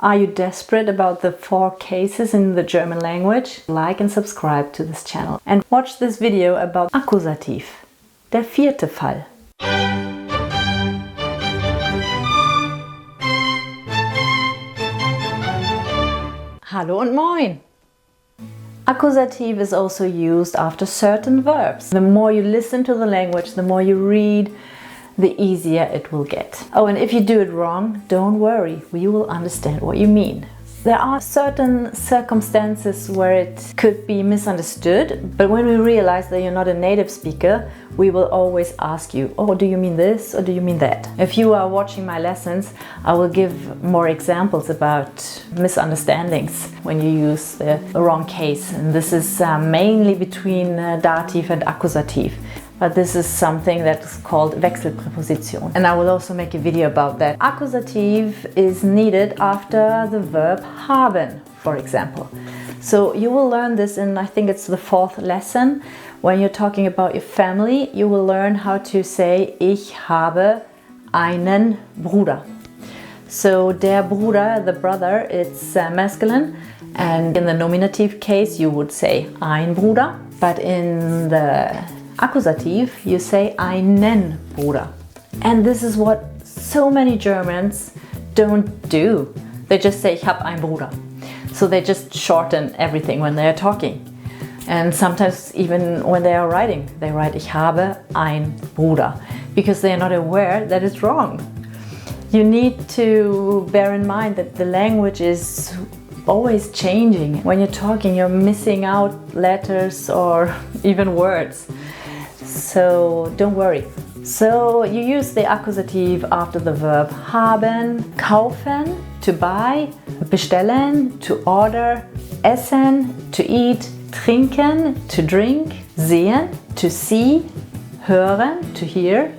Are you desperate about the 4 cases in the German language? Like and subscribe to this channel. And watch this video about Akkusativ, der 4. Fall. Hallo und moin! Akkusativ is also used after certain verbs. The more you listen to the language, the more you read, the easier it will get. Oh, and if you do it wrong, don't worry, you will understand what you mean. There are certain circumstances where it could be misunderstood, but when we realize that you're not a native speaker, we will always ask you, oh, do you mean this or do you mean that? If you are watching my lessons, I will give more examples about misunderstandings when you use the wrong case. And this is mainly between dative and accusative. But this is something that's called Wechselpräposition. And I will also make a video about that. Akkusativ is needed after the verb haben, for example. So you will learn this in, I think it's the 4th lesson. When you're talking about your family, you will learn how to say, ich habe einen Bruder. So der Bruder, the brother, it's masculine. And in the nominative case, you would say ein Bruder. But in the Akkusativ, you say einen Bruder. And this is what so many Germans don't do. They just say, ich habe einen Bruder. So they just shorten everything when they are talking. And sometimes even when they are writing, they write, ich habe einen Bruder. Because they are not aware that it's wrong. You need to bear in mind that the language is always changing. When you're talking, you're missing out letters or even words. So don't worry. So you use the accusative after the verb haben, kaufen, to buy, bestellen, to order, essen, to eat, trinken, to drink, sehen, to see, hören, to hear,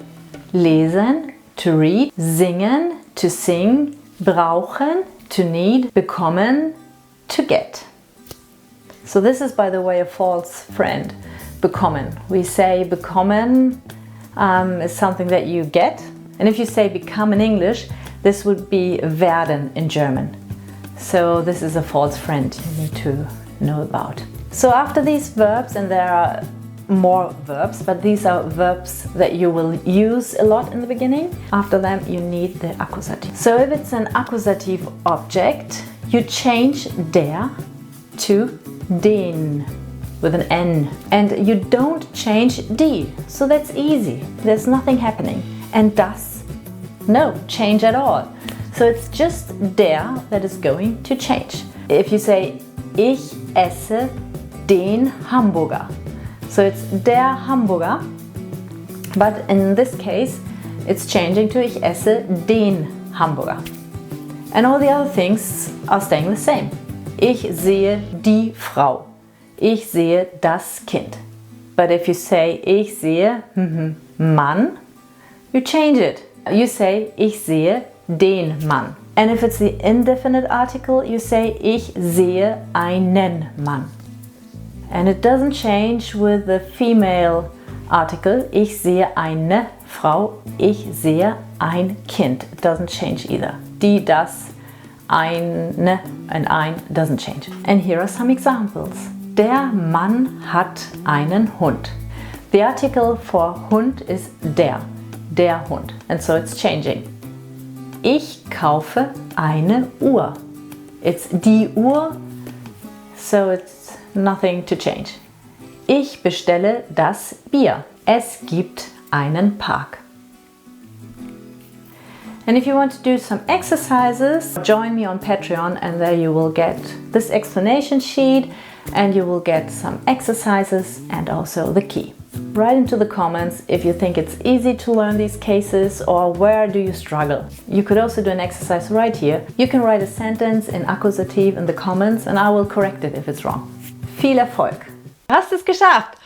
lesen, to read, singen, to sing, brauchen, to need, bekommen, to get. So this is, by the way, a false friend. Bekommen. We say bekommen is something that you get. And if you say become in English, this would be werden in German. So this is a false friend you need to know about. So after these verbs, and there are more verbs, but these are verbs that you will use a lot in the beginning. After them, you need the accusative. So if it's an accusative object, you change der to den with an N. And you don't change die. So that's easy. There's nothing happening. And das, no change at all. So it's just der that is going to change. If you say, ich esse den Hamburger. So it's der Hamburger, but in this case it's changing to ich esse den Hamburger. And all the other things are staying the same. Ich sehe die Frau. Ich sehe das Kind. But if you say ich sehe Mann, you change it. You say ich sehe den Mann. And if it's the indefinite article, you say ich sehe einen Mann. And it doesn't change with the female article. Ich sehe eine Frau. Ich sehe ein Kind. It doesn't change either. Die, das, eine, and ein doesn't change. And here are some examples. Der Mann hat einen Hund. The article for Hund is der Hund. And so it's changing. Ich kaufe eine Uhr. It's die Uhr, so it's nothing to change. Ich bestelle das Bier. Es gibt einen Park. And if you want to do some exercises, join me on Patreon and there you will get this explanation sheet and you will get some exercises and also the key. Write into the comments if you think it's easy to learn these cases or where do you struggle. You could also do an exercise right here. You can write a sentence in Akkusativ in the comments and I will correct it if it's wrong. Viel Erfolg! Du hast es geschafft!